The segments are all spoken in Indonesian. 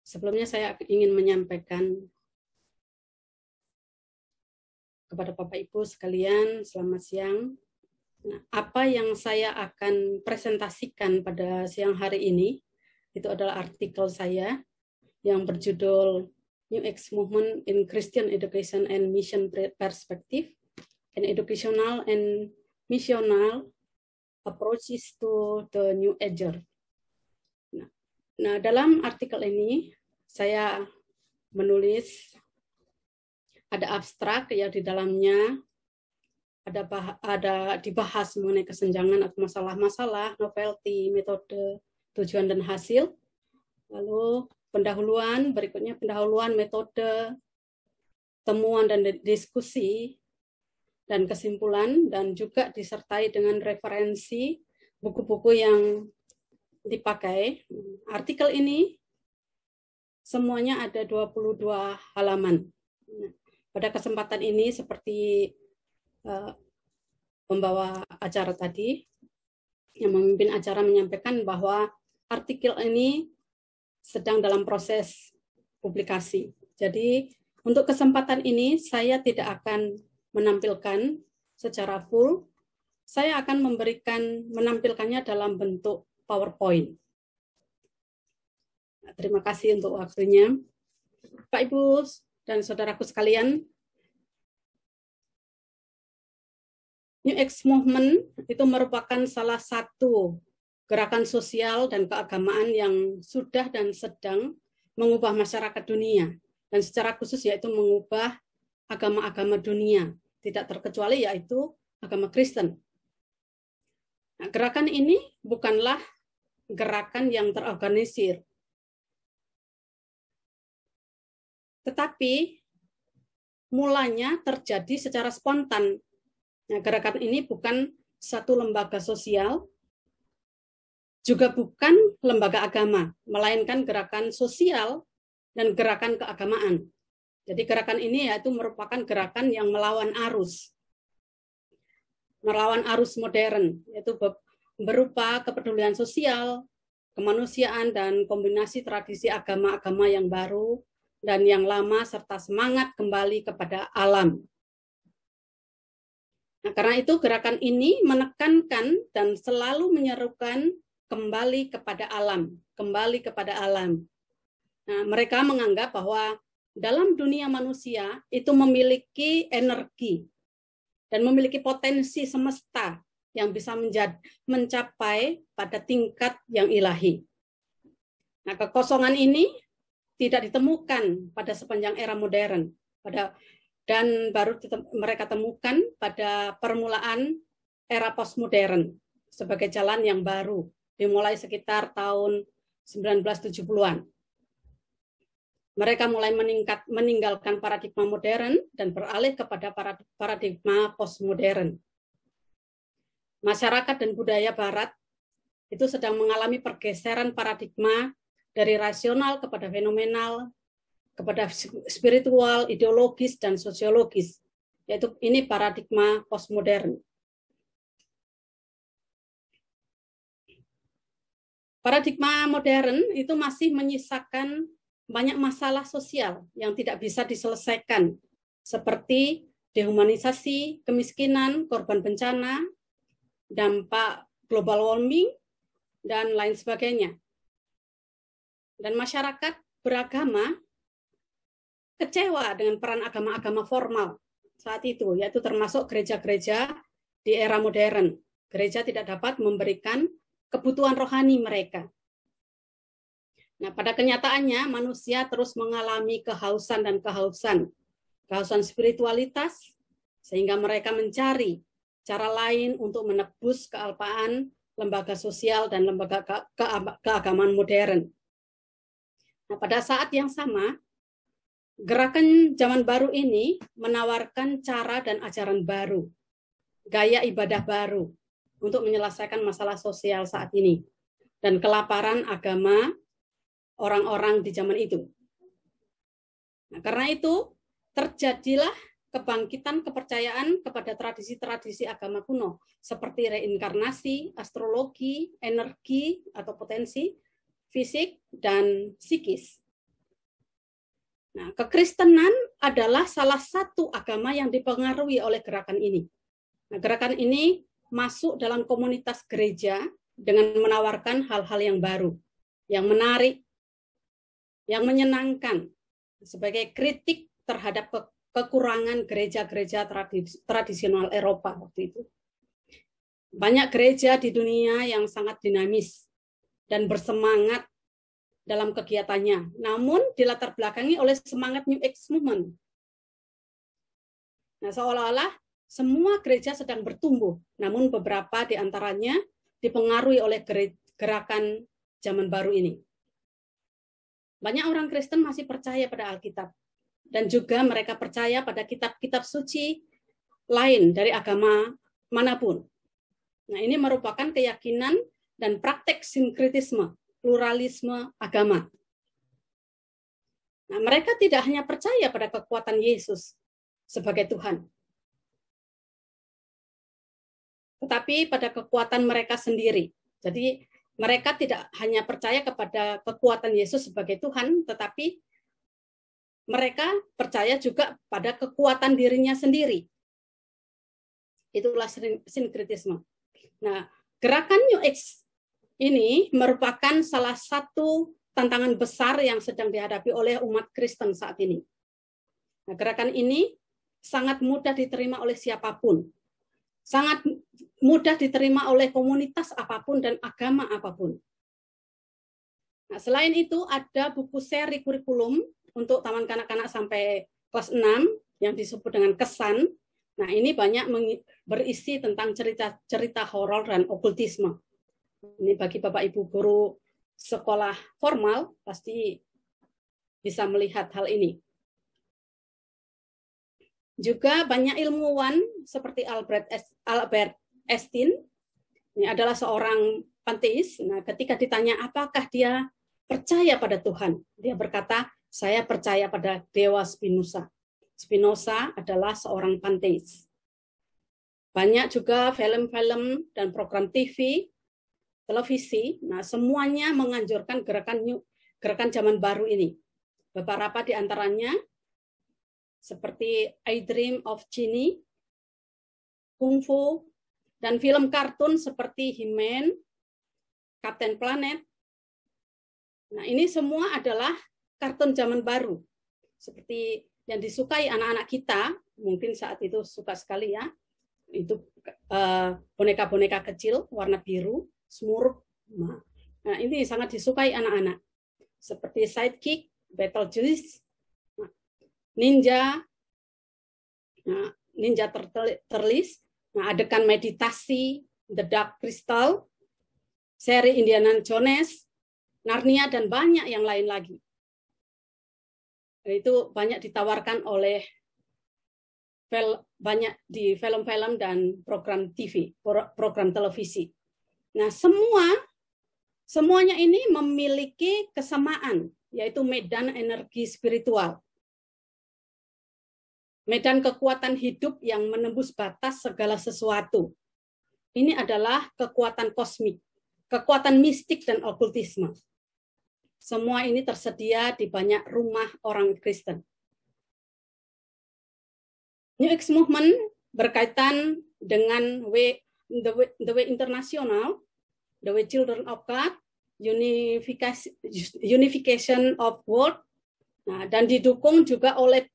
Sebelumnya saya ingin menyampaikan kepada Bapak Ibu sekalian, selamat siang. Nah, apa yang saya akan presentasikan pada siang hari ini, itu adalah artikel saya yang berjudul New Age Movement in Christian Education and Mission Perspective, and Educational and Missional Approaches to the New Ager. Nah, dalam artikel ini saya menulis ada abstrak ya, di dalamnya ada dibahas mengenai kesenjangan atau masalah-masalah, novelty, metode, tujuan dan hasil. Lalu pendahuluan, berikutnya pendahuluan metode, temuan dan diskusi, dan kesimpulan, dan juga disertai dengan referensi buku-buku yang dipakai. Artikel ini semuanya ada 22 halaman. Pada kesempatan ini, seperti pembawa acara tadi yang memimpin acara menyampaikan bahwa artikel ini sedang dalam proses publikasi. Jadi untuk kesempatan ini saya tidak akan menampilkan secara full, saya akan menampilkannya dalam bentuk PowerPoint. Terima kasih untuk waktunya. Pak, Ibu, dan saudaraku sekalian, New Age Movement itu merupakan salah satu gerakan sosial dan keagamaan yang sudah dan sedang mengubah masyarakat dunia, dan secara khusus yaitu mengubah agama-agama dunia, tidak terkecuali yaitu agama Kristen. Nah, gerakan ini bukanlah gerakan yang terorganisir, tetapi mulanya terjadi secara spontan. Nah, gerakan ini bukan satu lembaga sosial, juga bukan lembaga agama, melainkan gerakan sosial dan gerakan keagamaan. Jadi gerakan ini yaitu merupakan gerakan yang melawan arus modern, yaitu berupa kepedulian sosial, kemanusiaan, dan kombinasi tradisi agama-agama yang baru dan yang lama, serta semangat kembali kepada alam. Nah, karena itu gerakan ini menekankan dan selalu menyerukan kembali kepada alam, kembali kepada alam. Nah, mereka menganggap bahwa dalam dunia manusia itu memiliki energi dan memiliki potensi semesta yang bisa mencapai pada tingkat yang ilahi. Nah, kekosongan ini tidak ditemukan pada sepanjang era modern, dan baru mereka temukan pada permulaan era postmodern sebagai jalan yang baru, dimulai sekitar tahun 1970-an. Mereka mulai meninggalkan paradigma modern dan beralih kepada paradigma postmodern. Masyarakat dan budaya barat itu sedang mengalami pergeseran paradigma dari rasional kepada fenomenal, kepada spiritual, ideologis, dan sosiologis, yaitu ini paradigma postmodern. Paradigma modern itu masih menyisakan banyak masalah sosial yang tidak bisa diselesaikan, seperti dehumanisasi, kemiskinan, korban bencana, dampak global warming, dan lain sebagainya. Dan masyarakat beragama kecewa dengan peran agama-agama formal saat itu, yaitu termasuk gereja-gereja di era modern. Gereja tidak dapat memberikan kebutuhan rohani mereka. Nah, pada kenyataannya manusia terus mengalami kehausan spiritualitas, sehingga mereka mencari cara lain untuk menebus kealpaan lembaga sosial dan lembaga keagamaan modern. Nah, pada saat yang sama, gerakan zaman baru ini menawarkan cara dan ajaran baru, gaya ibadah baru untuk menyelesaikan masalah sosial saat ini dan kelaparan agama orang-orang di zaman itu. Nah, karena itu terjadilah kebangkitan kepercayaan kepada tradisi-tradisi agama kuno seperti reinkarnasi, astrologi, energi atau potensi, fisik, dan psikis. Nah, kekristenan adalah salah satu agama yang dipengaruhi oleh gerakan ini. Nah, gerakan ini masuk dalam komunitas gereja dengan menawarkan hal-hal yang baru, yang menarik, yang menyenangkan, sebagai kritik terhadap kekurangan gereja-gereja tradisional Eropa waktu itu. Banyak gereja di dunia yang sangat dinamis dan bersemangat dalam kegiatannya, namun dilatar belakangi oleh semangat New Age Movement. Nah, seolah-olah semua gereja sedang bertumbuh, namun beberapa di antaranya dipengaruhi oleh gerakan zaman baru ini. Banyak orang Kristen masih percaya pada Alkitab, dan juga mereka percaya pada kitab-kitab suci lain dari agama manapun. Nah, ini merupakan keyakinan dan praktek sinkretisme, pluralisme agama. Nah, mereka tidak hanya percaya pada kekuatan Yesus sebagai Tuhan, tetapi pada kekuatan mereka sendiri. Jadi, mereka tidak hanya percaya kepada kekuatan Yesus sebagai Tuhan, tetapi mereka percaya juga pada kekuatan dirinya sendiri. Itulah sinkretisme. Nah, gerakan New Age ini merupakan salah satu tantangan besar yang sedang dihadapi oleh umat Kristen saat ini. Nah, gerakan ini sangat mudah diterima oleh siapapun. Sangat mudah diterima oleh komunitas apapun dan agama apapun. Nah, selain itu ada buku seri kurikulum untuk taman kanak-kanak sampai kelas 6 yang disebut dengan Kesan. Nah, ini banyak berisi tentang cerita-cerita horor dan okultisme. Ini bagi Bapak Ibu guru sekolah formal pasti bisa melihat hal ini. Juga banyak ilmuwan seperti Albert Einstein, ini adalah seorang panteis. Nah, ketika ditanya apakah dia percaya pada Tuhan, dia berkata, saya percaya pada Dewa Spinoza. Spinoza adalah seorang panteis. Banyak juga film-film dan program TV, televisi, nah semuanya menganjurkan gerakan zaman baru ini. Beberapa di antaranya seperti I Dream of Jeannie, Kung Fu, dan film kartun seperti He-Man, Captain Planet. Nah, ini semua adalah kartun zaman baru, seperti yang disukai anak-anak kita, mungkin saat itu suka sekali ya, itu boneka-boneka kecil warna biru, Smurf. Nah, ini sangat disukai anak-anak. Seperti Sidekick, Beetlejuice, Ninja, Ninja Turtles, adegan meditasi, The Dark Crystal, seri Indiana Jones, Narnia, dan banyak yang lain lagi. Itu banyak ditawarkan oleh banyak di film-film dan program TV, program televisi. Nah, semuanya ini memiliki kesamaan, yaitu medan energi spiritual. Medan kekuatan hidup yang menembus batas segala sesuatu. Ini adalah kekuatan kosmik, kekuatan mistik dan okultisme. Semua ini tersedia di banyak rumah orang Kristen. New Age Movement berkaitan dengan the way internasional, the way children of God, unification of world, nah, dan didukung juga oleh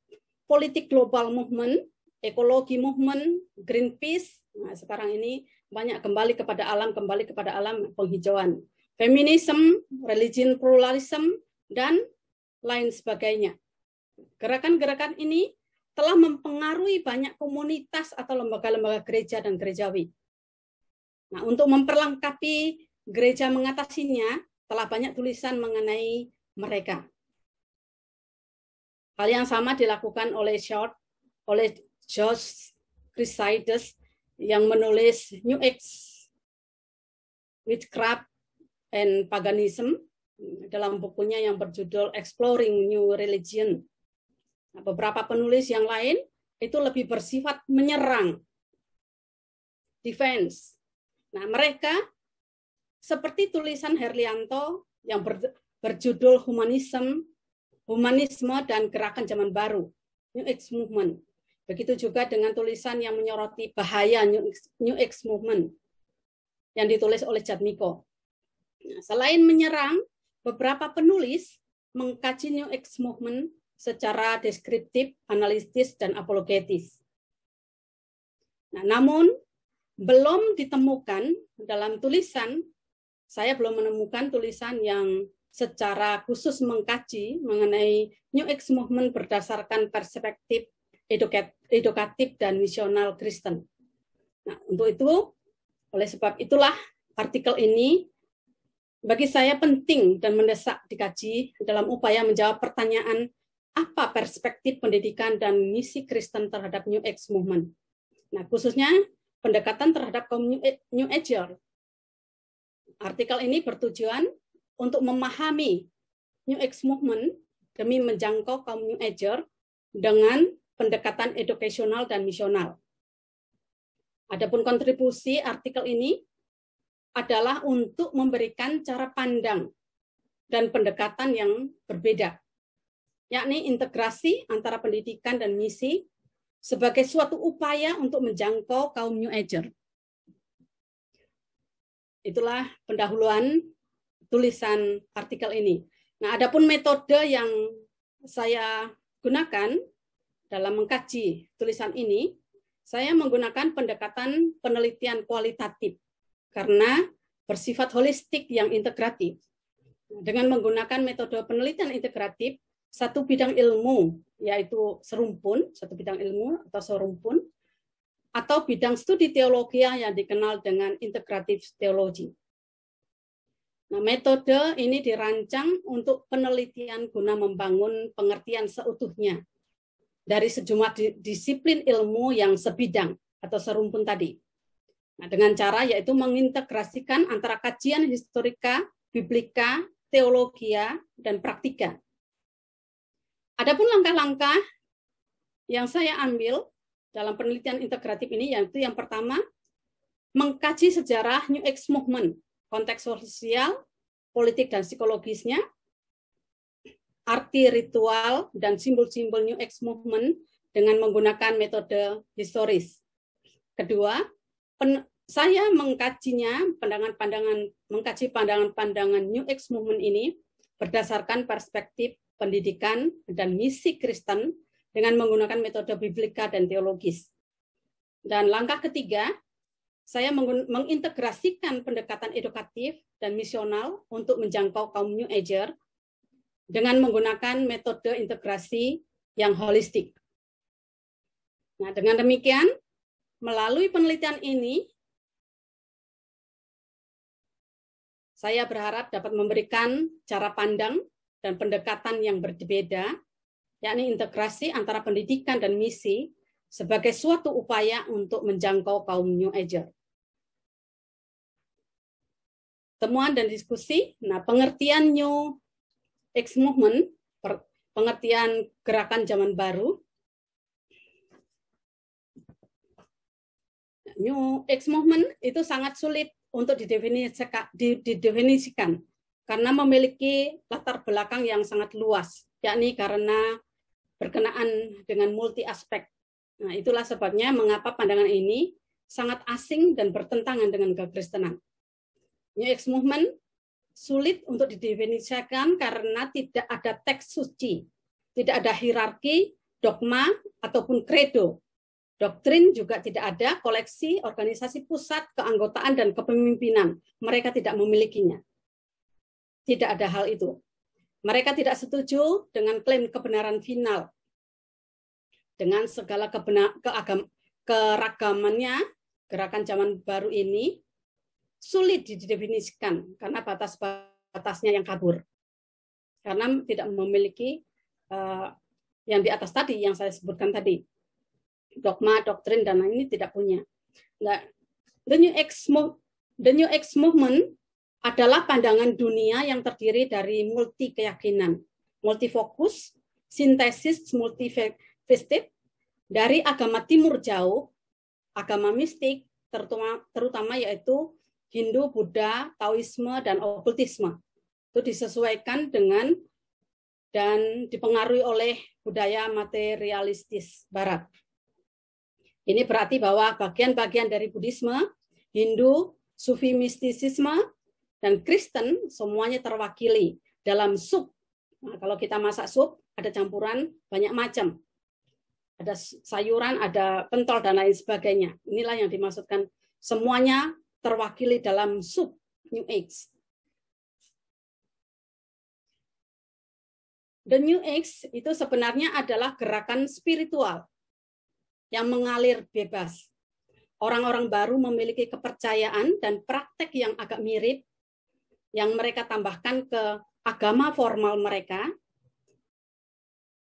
politik global movement, ekologi movement, Greenpeace. Nah, sekarang ini banyak kembali kepada alam penghijauan, feminisme, religion pluralism, dan lain sebagainya. Gerakan-gerakan ini telah mempengaruhi banyak komunitas atau lembaga-lembaga gereja dan gerejawi. Nah, untuk memperlengkapi gereja mengatasinya, telah banyak tulisan mengenai mereka. Hal yang sama dilakukan oleh George Chrysides yang menulis New Age, Witchcraft and Paganism dalam bukunya yang berjudul Exploring New Religion. Nah, beberapa penulis yang lain itu lebih bersifat menyerang, defense. Nah, mereka seperti tulisan Herlianto yang berjudul Humanism humanisme dan gerakan zaman baru, New Age Movement. Begitu juga dengan tulisan yang menyoroti bahaya New Age Movement yang ditulis oleh Jatmiko. Nah, selain menyerang, beberapa penulis mengkaji New Age Movement secara deskriptif, analitis, dan apologetis. Nah, namun belum ditemukan dalam tulisan, saya belum menemukan tulisan yang secara khusus mengkaji mengenai New Age Movement berdasarkan perspektif edukatif dan misional Kristen. Nah, untuk itu, oleh sebab itulah artikel ini bagi saya penting dan mendesak dikaji dalam upaya menjawab pertanyaan apa perspektif pendidikan dan misi Kristen terhadap New Age Movement. Nah, khususnya pendekatan terhadap kaum New Ager. Artikel ini bertujuan untuk memahami New Age Movement demi menjangkau kaum New Ager dengan pendekatan edukasional dan misional. Adapun kontribusi artikel ini adalah untuk memberikan cara pandang dan pendekatan yang berbeda, yakni integrasi antara pendidikan dan misi sebagai suatu upaya untuk menjangkau kaum New Ager. Itulah pendahuluan tulisan artikel ini. Nah, adapun metode yang saya gunakan dalam mengkaji tulisan ini, saya menggunakan pendekatan penelitian kualitatif karena bersifat holistik yang integratif. Dengan menggunakan metode penelitian integratif, satu bidang ilmu, yaitu serumpun, satu bidang ilmu atau serumpun, atau bidang studi teologi yang dikenal dengan integratif teologi. Nah, metode ini dirancang untuk penelitian guna membangun pengertian seutuhnya dari sejumlah disiplin ilmu yang sebidang atau serumpun tadi. Nah, dengan cara yaitu mengintegrasikan antara kajian historika, biblika, teologia, dan praktika. Adapun langkah-langkah yang saya ambil dalam penelitian integratif ini yaitu yang pertama, mengkaji sejarah New Age Movement, konteks sosial, politik, dan psikologisnya, arti ritual, dan simbol-simbol New Age Movement dengan menggunakan metode historis. Kedua, saya mengkaji pandangan-pandangan New Age Movement ini berdasarkan perspektif pendidikan dan misi Kristen dengan menggunakan metode biblika dan teologis. Dan langkah ketiga, saya mengintegrasikan pendekatan edukatif dan misional untuk menjangkau kaum New Ager dengan menggunakan metode integrasi yang holistik. Nah, dengan demikian, melalui penelitian ini, saya berharap dapat memberikan cara pandang dan pendekatan yang berbeda, yakni integrasi antara pendidikan dan misi sebagai suatu upaya untuk menjangkau kaum New Ager. Temuan dan diskusi, nah pengertian New Age Movement, pengertian gerakan zaman baru. New Age Movement itu sangat sulit untuk didefinisikan karena memiliki latar belakang yang sangat luas, yakni karena berkenaan dengan multi aspek. Nah, itulah sebabnya mengapa pandangan ini sangat asing dan bertentangan dengan kekristenan. New Age Movement sulit untuk didefinisikan karena tidak ada teks suci, tidak ada hierarki, dogma, ataupun kredo. Doktrin juga tidak ada, koleksi, organisasi pusat, keanggotaan, dan kepemimpinan. Mereka tidak memilikinya. Tidak ada hal itu. Mereka tidak setuju dengan klaim kebenaran final. Dengan segala keragamannya, gerakan zaman baru ini sulit didefinisikan karena batas-batasnya yang kabur. Karena tidak memiliki yang di atas tadi, yang saya sebutkan tadi. Dogma, doktrin, dan ini tidak punya. Nah, The New Age Movement adalah pandangan dunia yang terdiri dari multi keyakinan, multifokus, sintesis multifasted dari agama timur jauh, agama mistik, terutama yaitu Hindu, Buddha, Taoisme, dan Okultisme. Itu disesuaikan dengan dan dipengaruhi oleh budaya materialistis Barat. Ini berarti bahwa bagian-bagian dari Buddhisme, Hindu, Sufi mistisisme, dan Kristen semuanya terwakili dalam sup. Nah, kalau kita masak sup, ada campuran banyak macam. Ada sayuran, ada pentol, dan lain sebagainya. Inilah yang dimaksudkan. Semuanya terwakili dalam sup New Age. The New Age itu sebenarnya adalah gerakan spiritual yang mengalir bebas. Orang-orang baru memiliki kepercayaan dan praktek yang agak mirip, yang mereka tambahkan ke agama formal mereka,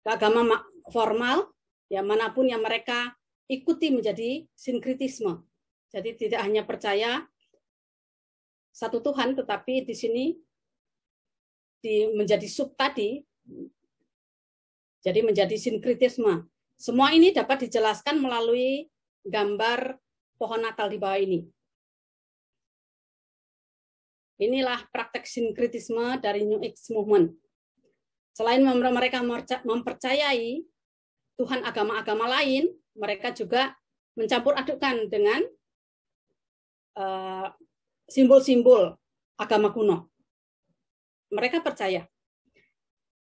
ke agama formal, ya manapun yang mereka ikuti menjadi sinkritisme. Jadi tidak hanya percaya satu Tuhan, tetapi di sini menjadi sub tadi, jadi menjadi sinkritisme. Semua ini dapat dijelaskan melalui gambar pohon Natal di bawah ini. Inilah praktek sinkritisme dari New Age Movement. Selain mereka mempercayai Tuhan agama-agama lain, mereka juga mencampur adukkan dengan simbol-simbol agama kuno. Mereka percaya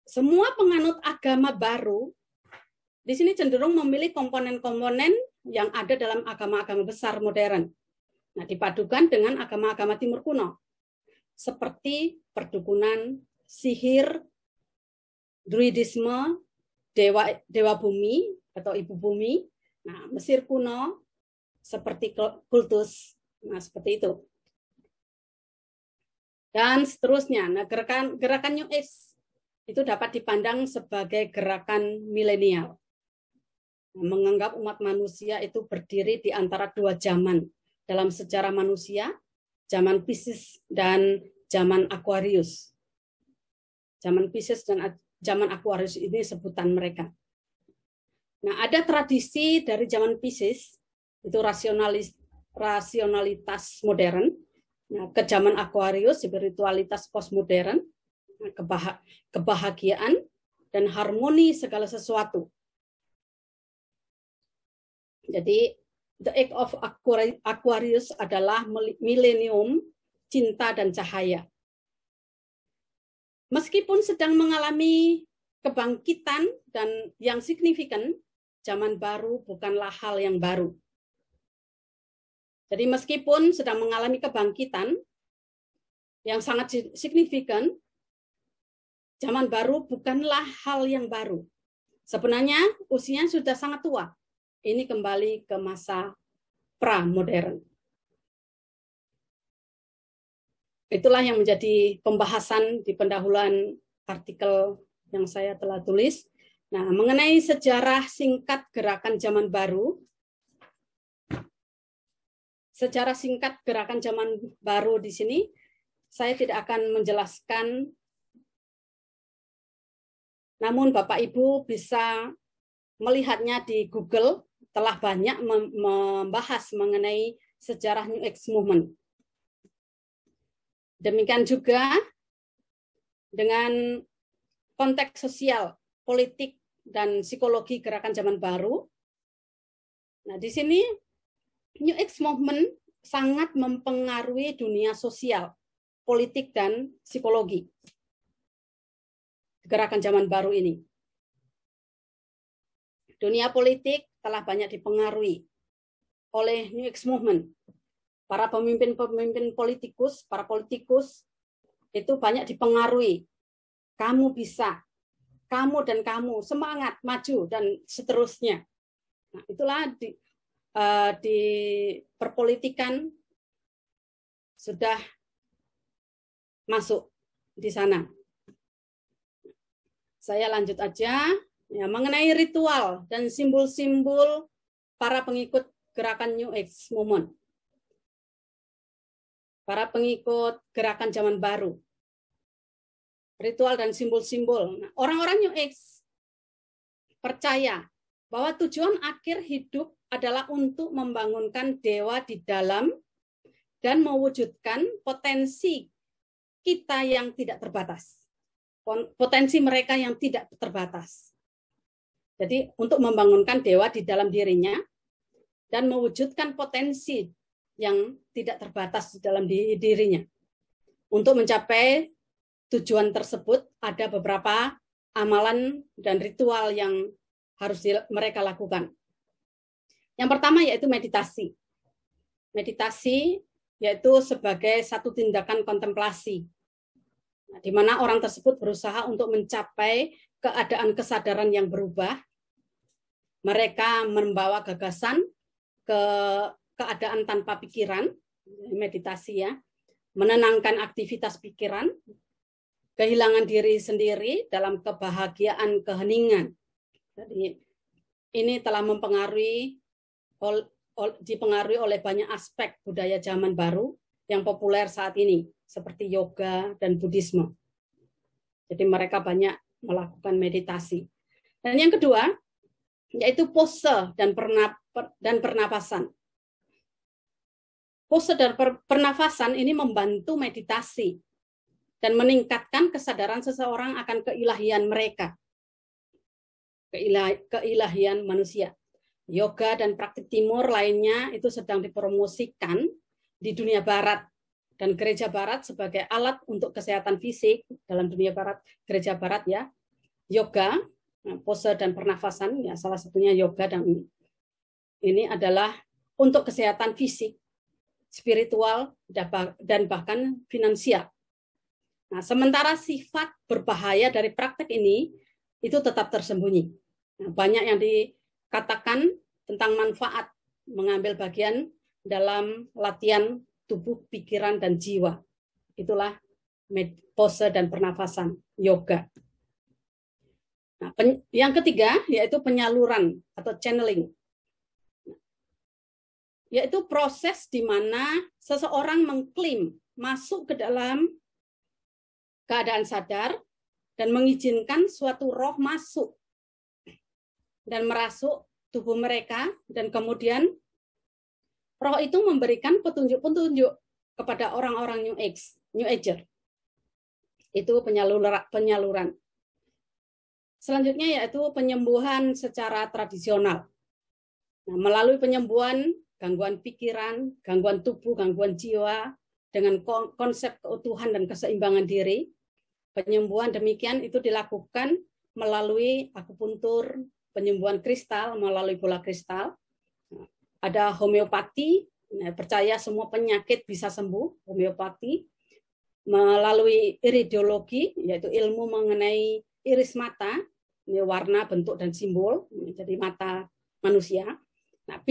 semua penganut agama baru di sini cenderung memilih komponen-komponen yang ada dalam agama-agama besar modern. Nah, dipadukan dengan agama-agama timur kuno, seperti perdukunan, sihir, druidisme, dewa bumi atau ibu bumi. Nah, Mesir kuno seperti kultus. Nah, seperti itu. Dan seterusnya. Nah, gerakan New Age itu dapat dipandang sebagai gerakan milenial. Menganggap umat manusia itu berdiri di antara dua zaman dalam sejarah manusia, zaman Pisces dan zaman Aquarius. Zaman Pisces dan zaman Aquarius ini sebutan mereka. Nah, ada tradisi dari zaman Pisces, itu rasionalitas modern, nah, ke zaman Aquarius, spiritualitas postmodern, kebahagiaan, dan harmoni segala sesuatu. Jadi, the age of Aquarius adalah milenium cinta dan cahaya. Meskipun sedang mengalami kebangkitan dan yang signifikan, zaman baru bukanlah hal yang baru. Jadi meskipun sedang mengalami kebangkitan yang sangat signifikan, zaman baru bukanlah hal yang baru. Sebenarnya usianya sudah sangat tua. Ini kembali ke masa pra-modern. Itulah yang menjadi pembahasan di pendahuluan artikel yang saya telah tulis. Nah, mengenai sejarah singkat gerakan zaman baru. Sejarah singkat gerakan zaman baru di sini, saya tidak akan menjelaskan. Namun Bapak Ibu bisa melihatnya di Google, telah banyak membahas mengenai sejarah New Age Movement. Demikian juga dengan konteks sosial, politik, dan psikologi gerakan zaman baru. Nah, di sini New Age Movement sangat mempengaruhi dunia sosial, politik, dan psikologi gerakan zaman baru ini. Dunia politik telah banyak dipengaruhi oleh New Age Movement. Para pemimpin-pemimpin politikus, para politikus itu banyak dipengaruhi. Kamu bisa, kamu dan kamu, semangat, maju, dan seterusnya. Nah, itulah di perpolitikan sudah masuk di sana. Saya lanjut aja. Ya, mengenai ritual dan simbol-simbol para pengikut gerakan New Age Movement. Para pengikut gerakan zaman baru. Ritual dan simbol-simbol. Nah, orang-orang New Age percaya bahwa tujuan akhir hidup adalah untuk membangunkan dewa di dalam dan mewujudkan potensi kita yang tidak terbatas. potensi mereka yang tidak terbatas. Jadi untuk membangunkan dewa di dalam dirinya dan mewujudkan potensi yang tidak terbatas di dalam dirinya. Untuk mencapai tujuan tersebut ada beberapa amalan dan ritual yang harus mereka lakukan. Yang pertama yaitu meditasi. Meditasi yaitu sebagai satu tindakan kontemplasi, di mana orang tersebut berusaha untuk mencapai keadaan kesadaran yang berubah. Mereka membawa gagasan ke keadaan tanpa pikiran, meditasi ya, menenangkan aktivitas pikiran, kehilangan diri sendiri dalam kebahagiaan keheningan. Jadi ini telah dipengaruhi oleh banyak aspek budaya zaman baru yang populer saat ini, seperti yoga dan Buddhisme. Jadi mereka banyak melakukan meditasi. Dan yang kedua, yaitu pose dan pernapasan. Pose dan pernafasan ini membantu meditasi dan meningkatkan kesadaran seseorang akan keilahian mereka, keilahian manusia. Yoga dan praktik timur lainnya itu sedang dipromosikan di dunia barat, dan gereja barat sebagai alat untuk kesehatan fisik dalam dunia barat, gereja barat ya, yoga, pose dan pernafasan ya, salah satunya yoga, dan ini adalah untuk kesehatan fisik, spiritual, dan bahkan finansial. Nah, sementara sifat berbahaya dari praktek ini itu tetap tersembunyi. Nah, banyak yang dikatakan tentang manfaat mengambil bagian dalam latihan tubuh, pikiran, dan jiwa. Itulah pose dan pernafasan yoga. Nah, yang ketiga yaitu penyaluran atau channeling, yaitu proses di mana seseorang mengklaim masuk ke dalam keadaan sadar dan mengizinkan suatu roh masuk dan merasuk tubuh mereka, dan kemudian roh itu memberikan petunjuk-petunjuk kepada orang-orang New Ager. Itu penyaluran. Selanjutnya yaitu penyembuhan secara tradisional. Nah, melalui penyembuhan gangguan pikiran, gangguan tubuh, gangguan jiwa dengan konsep keutuhan dan keseimbangan diri. Penyembuhan demikian itu dilakukan melalui akupuntur, penyembuhan kristal melalui bola kristal. Ada homeopati, percaya semua penyakit bisa sembuh, homeopati. Melalui iridiologi, yaitu ilmu mengenai iris mata, ini warna, bentuk, dan simbol, jadi mata manusia. Nah,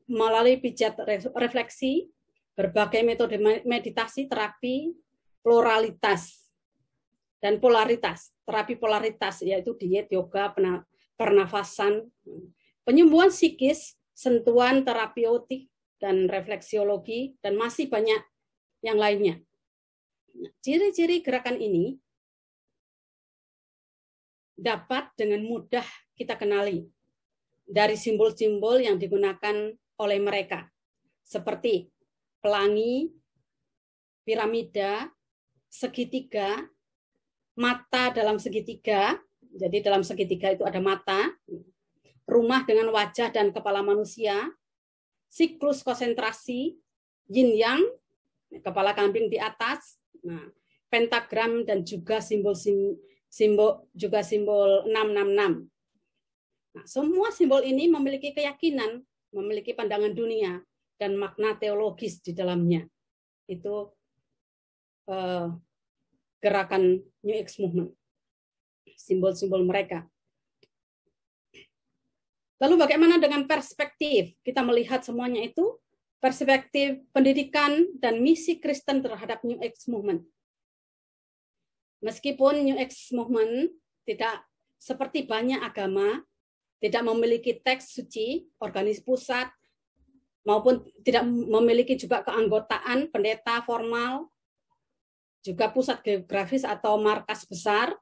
melalui pijat refleksi, berbagai metode meditasi, terapi pluralitas dan polaritas. Terapi polaritas yaitu diet, yoga, pernafasan, penyembuhan psikis, sentuhan terapeutik, dan refleksiologi, dan masih banyak yang lainnya. Nah, ciri-ciri gerakan ini dapat dengan mudah kita kenali dari simbol-simbol yang digunakan oleh mereka, seperti pelangi, piramida, segitiga, mata dalam segitiga, jadi dalam segitiga itu ada mata, rumah dengan wajah dan kepala manusia, siklus konsentrasi, yin yang, kepala kambing di atas, nah, pentagram, dan juga simbol 666. Nah, semua simbol ini memiliki keyakinan, memiliki pandangan dunia, dan makna teologis di dalamnya. Itu gerakan New Age Movement, simbol-simbol mereka. Lalu bagaimana dengan perspektif? Kita melihat semuanya itu, perspektif pendidikan dan misi Kristen terhadap New Age Movement. Meskipun New Age Movement tidak seperti banyak agama, tidak memiliki teks suci, organisasi pusat, maupun tidak memiliki juga keanggotaan pendeta formal, juga pusat geografis atau markas besar,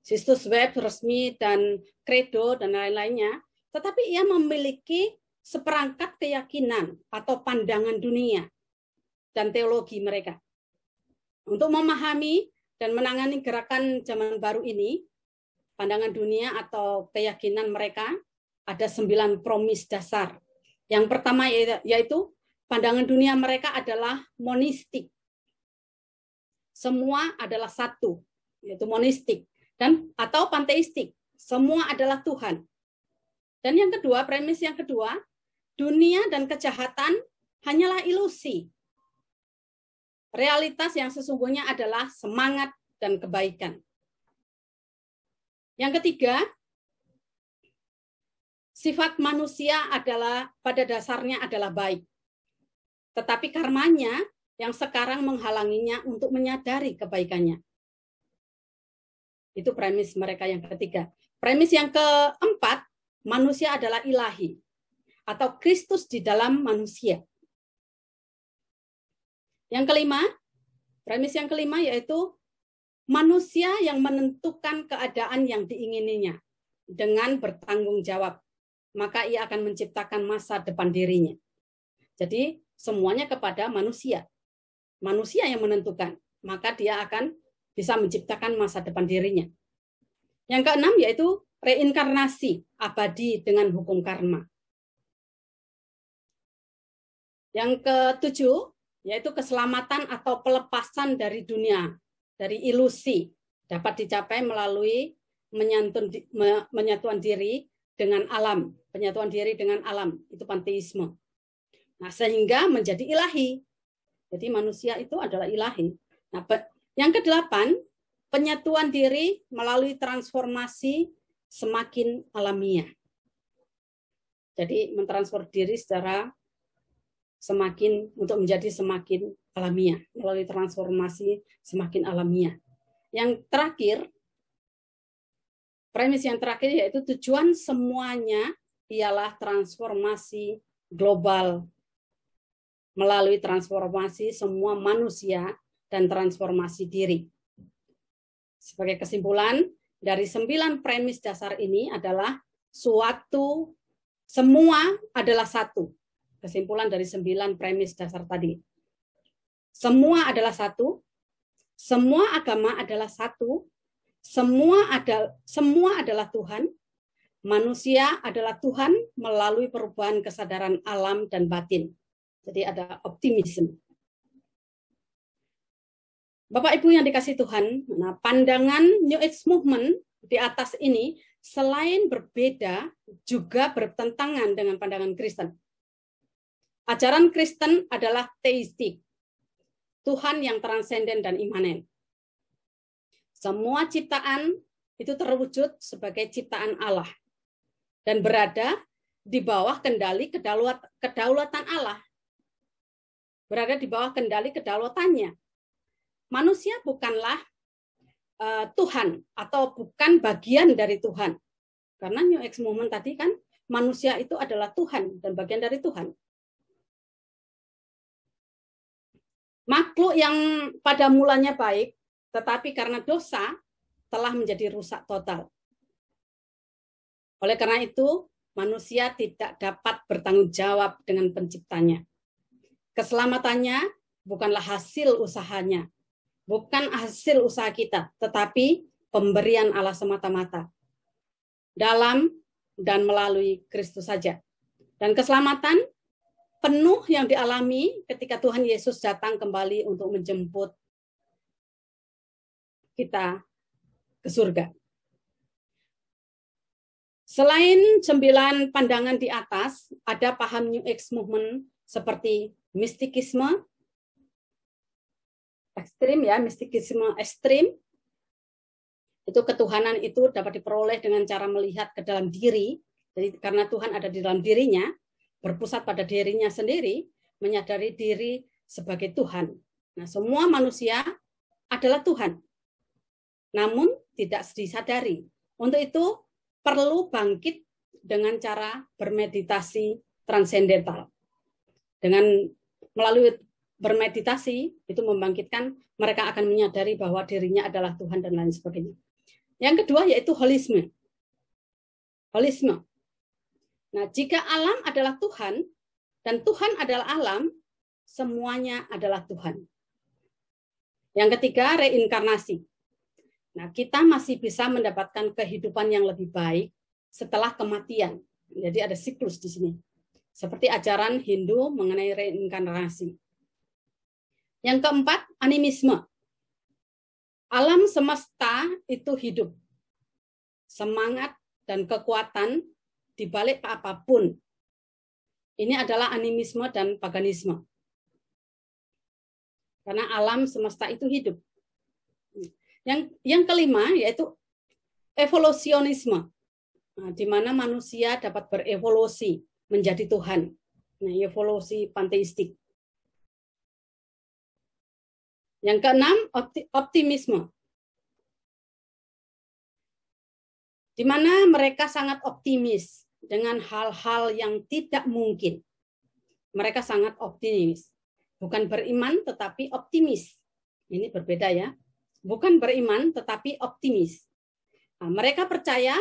situs web resmi, dan kredo, dan lain-lainnya, tetapi ia memiliki seperangkat keyakinan atau pandangan dunia dan teologi mereka. Untuk memahami dan menangani gerakan zaman baru ini, pandangan dunia atau keyakinan mereka, ada 9 promis dasar. Yang pertama yaitu pandangan dunia mereka adalah monistik. Semua adalah satu, yaitu monistik, dan atau panteistik. Semua adalah Tuhan. Dan yang kedua, premis yang kedua, dunia dan kejahatan hanyalah ilusi. Realitas yang sesungguhnya adalah semangat dan kebaikan. Yang ketiga, sifat manusia adalah pada dasarnya adalah baik. Tetapi karmanya yang sekarang menghalanginya untuk menyadari kebaikannya. Itu premis mereka yang ketiga. Premis yang keempat, manusia adalah ilahi atau Kristus di dalam manusia. Yang kelima, premis yang kelima yaitu manusia yang menentukan keadaan yang diingininya dengan bertanggung jawab. Maka ia akan menciptakan masa depan dirinya. Jadi semuanya kepada manusia. Manusia yang menentukan, maka dia akan bisa menciptakan masa depan dirinya. Yang keenam yaitu reinkarnasi abadi dengan hukum karma. Yang ketujuh yaitu keselamatan atau pelepasan dari dunia, dari ilusi, dapat dicapai melalui penyatuan diri dengan alam, penyatuan diri dengan alam, itu panteisme. Nah, sehingga menjadi ilahi. Jadi manusia itu adalah ilahi. Nah, yang kedelapan, penyatuan diri melalui transformasi semakin alamiah. Jadi mentransfer diri secara untuk menjadi semakin alamiah, melalui transformasi semakin alamiah. Yang terakhir, premis yang terakhir yaitu tujuan semuanya ialah transformasi global, melalui transformasi semua manusia dan transformasi diri. Sebagai kesimpulan, dari 9 premis dasar ini adalah semua adalah satu. Kesimpulan dari 9 premis dasar tadi. Semua adalah satu, semua agama adalah satu, semua adalah Tuhan, manusia adalah Tuhan melalui perubahan kesadaran alam dan batin. Jadi ada optimisme. Bapak Ibu yang dikasih Tuhan, nah pandangan New Age Movement di atas ini selain berbeda juga bertentangan dengan pandangan Kristen. Ajaran Kristen adalah teistik, Tuhan yang transenden dan imanen. Semua ciptaan itu terwujud sebagai ciptaan Allah dan berada di bawah kendali kedaulatan Allah. Berada di bawah kendali kedaulatannya. Manusia bukanlah Tuhan atau bukan bagian dari Tuhan. Karena New Age Movement tadi kan manusia itu adalah Tuhan dan bagian dari Tuhan. Makhluk yang pada mulanya baik, tetapi karena dosa telah menjadi rusak total. Oleh karena itu, manusia tidak dapat bertanggung jawab dengan penciptanya. Keselamatannya bukanlah hasil usahanya, bukan hasil usaha kita, tetapi pemberian Allah semata-mata. Dalam dan melalui Kristus saja. Dan keselamatan penuh yang dialami ketika Tuhan Yesus datang kembali untuk menjemput kita ke surga. Selain 9 pandangan di atas, ada paham New Age Movement seperti mistikisme ekstrim, mistikisme ekstrim. Itu ketuhanan itu dapat diperoleh dengan cara melihat ke dalam diri. Jadi karena Tuhan ada di dalam dirinya, berpusat pada dirinya sendiri, menyadari diri sebagai Tuhan. Nah, semua manusia adalah Tuhan. Namun tidak disadari. Untuk itu perlu bangkit dengan cara bermeditasi transendental. Melalui bermeditasi itu membangkitkan, mereka akan menyadari bahwa dirinya adalah Tuhan dan lain sebagainya. Yang kedua yaitu holisme. Holisme. Nah, jika alam adalah Tuhan dan Tuhan adalah alam, semuanya adalah Tuhan. Yang ketiga, reinkarnasi. Nah, kita masih bisa mendapatkan kehidupan yang lebih baik setelah kematian. Jadi ada siklus di sini. Seperti ajaran Hindu mengenai reinkarnasi. Yang keempat, animisme. Alam semesta itu hidup. Semangat dan kekuatan di balik apapun. Ini adalah animisme dan paganisme. Karena alam semesta itu hidup. Yang kelima yaitu evolusionisme, di mana manusia dapat berevolusi menjadi Tuhan. Nah, evolusi panteistik. Yang keenam, optimisme, di mana mereka sangat optimis dengan hal-hal yang tidak mungkin. Mereka sangat optimis, bukan beriman tetapi optimis. Ini berbeda ya. Bukan beriman, tetapi optimis. Nah, mereka percaya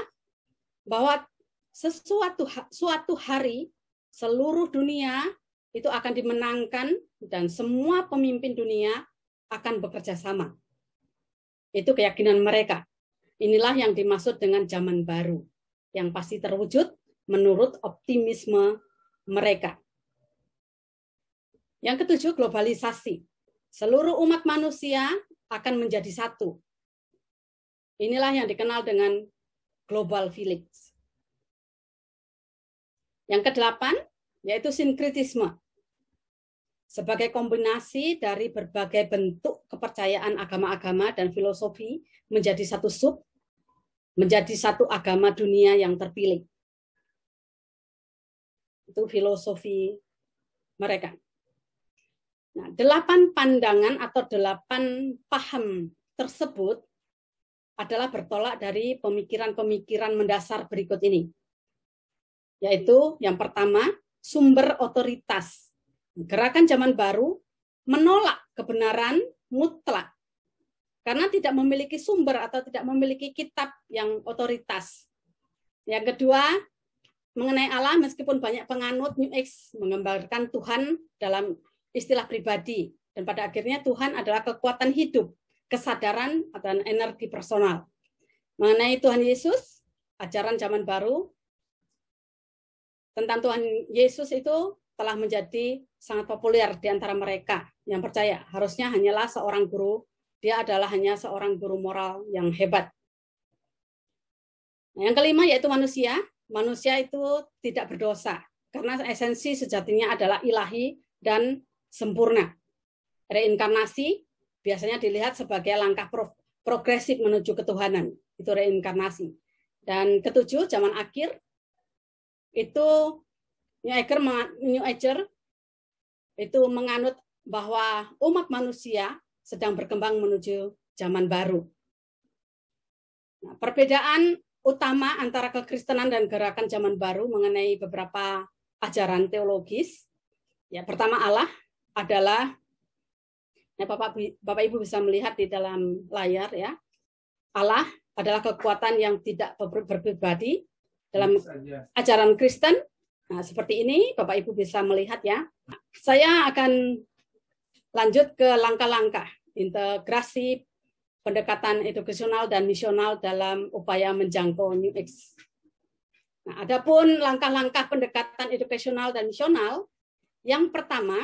bahwa suatu hari seluruh dunia itu akan dimenangkan dan semua pemimpin dunia akan bekerja sama. Itu keyakinan mereka. Inilah yang dimaksud dengan zaman baru, yang pasti terwujud menurut optimisme mereka. Yang ketujuh, globalisasi. Seluruh umat manusia akan menjadi satu. Inilah yang dikenal dengan global village. Yang kedelapan, yaitu sinkretisme. Sebagai kombinasi dari berbagai bentuk kepercayaan agama-agama dan filosofi menjadi satu agama dunia yang terpilih. Itu filosofi mereka. Nah, 8 pandangan atau 8 paham tersebut adalah bertolak dari pemikiran-pemikiran mendasar berikut ini. Yaitu yang pertama, sumber otoritas. Gerakan zaman baru menolak kebenaran mutlak karena tidak memiliki sumber atau tidak memiliki kitab yang otoritas. Yang kedua, mengenai Allah, meskipun banyak penganut New Age menggambarkan Tuhan dalam istilah pribadi, dan pada akhirnya Tuhan adalah kekuatan hidup, kesadaran dan energi personal. Mengenai Tuhan Yesus, ajaran zaman baru tentang Tuhan Yesus itu telah menjadi sangat populer di antara mereka yang percaya harusnya hanyalah seorang guru, dia adalah hanya seorang guru moral yang hebat. Nah, yang kelima yaitu manusia. Manusia itu tidak berdosa karena esensi sejatinya adalah ilahi dan sempurna. Reinkarnasi biasanya dilihat sebagai langkah progresif menuju ketuhanan. Itu reinkarnasi. Dan ketujuh, zaman akhir, itu New Ager itu menganut bahwa umat manusia sedang berkembang menuju zaman baru. Nah, perbedaan utama antara kekristenan dan gerakan zaman baru mengenai beberapa ajaran teologis. Ya, pertama Allah adalah, ya, Bapak Ibu bisa melihat di dalam layar ya. Allah adalah kekuatan yang tidak berpribadi dalam ajaran Kristen. Nah, seperti ini Bapak Ibu bisa melihat ya. Saya akan lanjut ke langkah-langkah integrasi pendekatan edukasional dan misional dalam upaya menjangkau New Age. Nah, adapun langkah-langkah pendekatan edukasional dan misional, yang pertama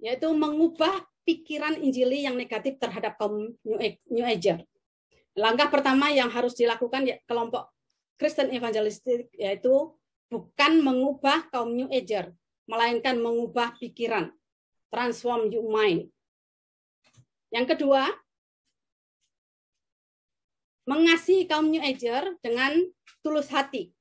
yaitu mengubah pikiran Injili yang negatif terhadap kaum New Ager. Langkah pertama yang harus dilakukan kelompok Kristen evangelistik yaitu bukan mengubah kaum New Ager, melainkan mengubah pikiran, transform your mind. Yang kedua, mengasihi kaum New Ager dengan tulus hati.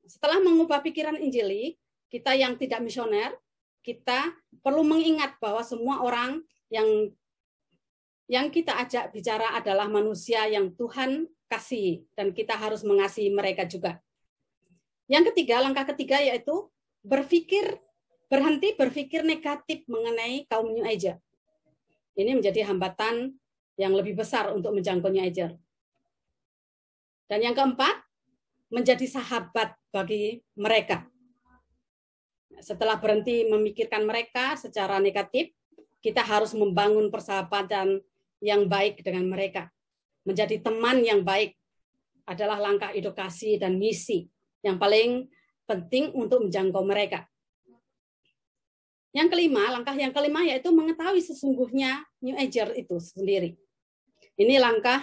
Setelah mengubah pikiran Injili, kita yang tidak misioner, kita perlu mengingat bahwa semua orang yang kita ajak bicara adalah manusia yang Tuhan kasih, dan kita harus mengasihi mereka juga. Yang ketiga, langkah ketiga yaitu berhenti berpikir negatif mengenai kaum New Ager. Ini menjadi hambatan yang lebih besar untuk menjangkau New Ager. Dan yang keempat, menjadi sahabat bagi mereka. Setelah berhenti memikirkan mereka secara negatif, kita harus membangun persahabatan yang baik dengan mereka. Menjadi teman yang baik adalah langkah edukasi dan misi yang paling penting untuk menjangkau mereka. Yang kelima, langkah yang kelima yaitu mengetahui sesungguhnya New Ager itu sendiri. Ini langkah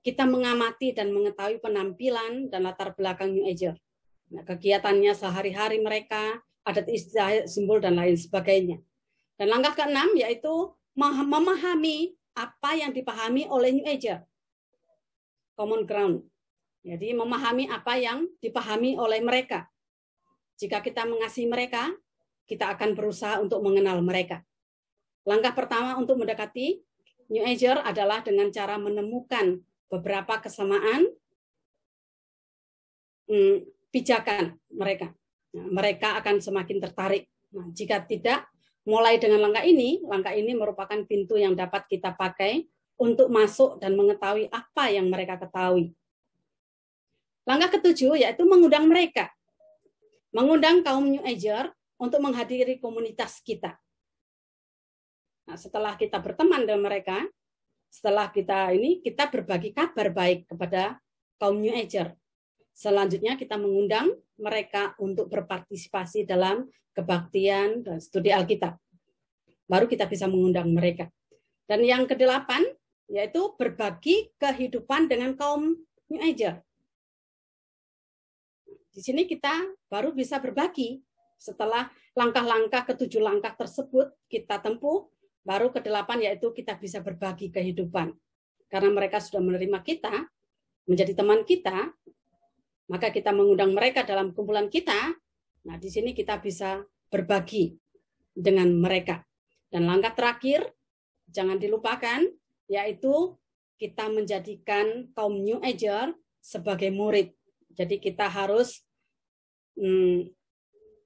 kita mengamati dan mengetahui penampilan dan latar belakang New Ager. Nah, kegiatannya sehari-hari mereka, adat istiadat, simbol, dan lain sebagainya. Dan langkah keenam yaitu memahami apa yang dipahami oleh New Ager. Common ground. Jadi memahami apa yang dipahami oleh mereka. Jika kita mengasihi mereka, kita akan berusaha untuk mengenal mereka. Langkah pertama untuk mendekati New Ager adalah dengan cara menemukan beberapa kesamaan pijakan mereka. Nah, mereka akan semakin tertarik. Nah, jika tidak, mulai dengan langkah ini merupakan pintu yang dapat kita pakai untuk masuk dan mengetahui apa yang mereka ketahui. Langkah ketujuh yaitu mengundang mereka. Mengundang kaum New Ager untuk menghadiri komunitas kita. Nah, setelah kita berteman dengan mereka, setelah kita berbagi kabar baik kepada kaum New Ager. Selanjutnya kita mengundang mereka untuk berpartisipasi dalam kebaktian dan studi Alkitab. Baru kita bisa mengundang mereka. Dan yang kedelapan yaitu berbagi kehidupan dengan kaum New Ager. Di sini kita baru bisa berbagi. Setelah langkah-langkah ketujuh langkah tersebut kita tempuh, baru kedelapan yaitu kita bisa berbagi kehidupan. Karena mereka sudah menerima kita, menjadi teman kita, maka kita mengundang mereka dalam kumpulan kita. Nah, di sini kita bisa berbagi dengan mereka. Dan langkah terakhir, jangan dilupakan, yaitu kita menjadikan kaum New Ager sebagai murid. Jadi kita harus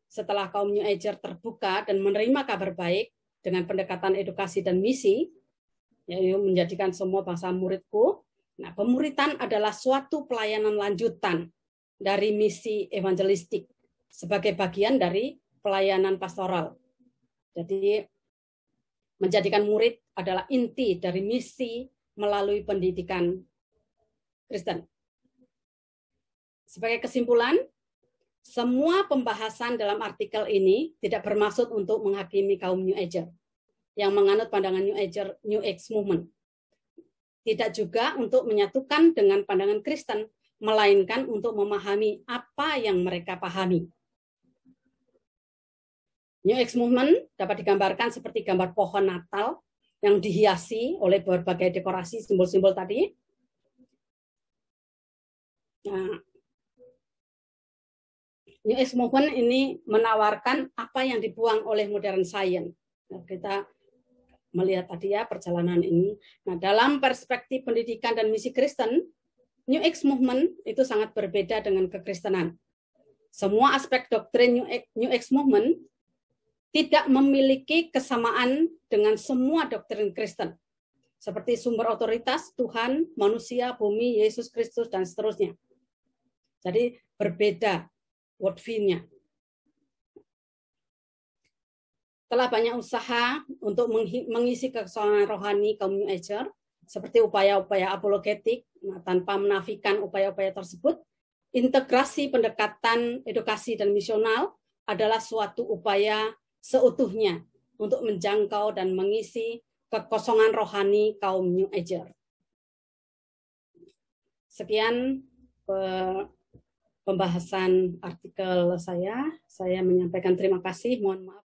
setelah kaum New Ager terbuka dan menerima kabar baik dengan pendekatan edukasi dan misi, yaitu menjadikan semua bangsa muridku. Nah, pemuritan adalah suatu pelayanan lanjutan dari misi evangelistik sebagai bagian dari pelayanan pastoral. Jadi, menjadikan murid adalah inti dari misi melalui pendidikan Kristen. Sebagai kesimpulan, semua pembahasan dalam artikel ini tidak bermaksud untuk menghakimi kaum New Ager yang menganut pandangan New Age Movement. Tidak juga untuk menyatukan dengan pandangan Kristen, melainkan untuk memahami apa yang mereka pahami. New Age Movement dapat digambarkan seperti gambar pohon Natal yang dihiasi oleh berbagai dekorasi simbol-simbol tadi. Nah, New Age Movement ini menawarkan apa yang dibuang oleh modern science. Nah, kita melihat tadi ya perjalanan ini. Nah, dalam perspektif pendidikan dan misi Kristen, New Age Movement itu sangat berbeda dengan kekristenan. Semua aspek doktrin New Age Movement tidak memiliki kesamaan dengan semua doktrin Kristen, seperti sumber otoritas, Tuhan, manusia, bumi, Yesus Kristus, dan seterusnya. Jadi berbeda worldview-nya. Telah banyak usaha untuk mengisi kekosongan rohani kaum New Ager, seperti upaya-upaya apologetik, tanpa menafikan upaya-upaya tersebut, integrasi pendekatan edukasi dan misional adalah suatu upaya seutuhnya untuk menjangkau dan mengisi kekosongan rohani kaum New Ager. Sekian pembahasan artikel saya menyampaikan terima kasih, mohon maaf.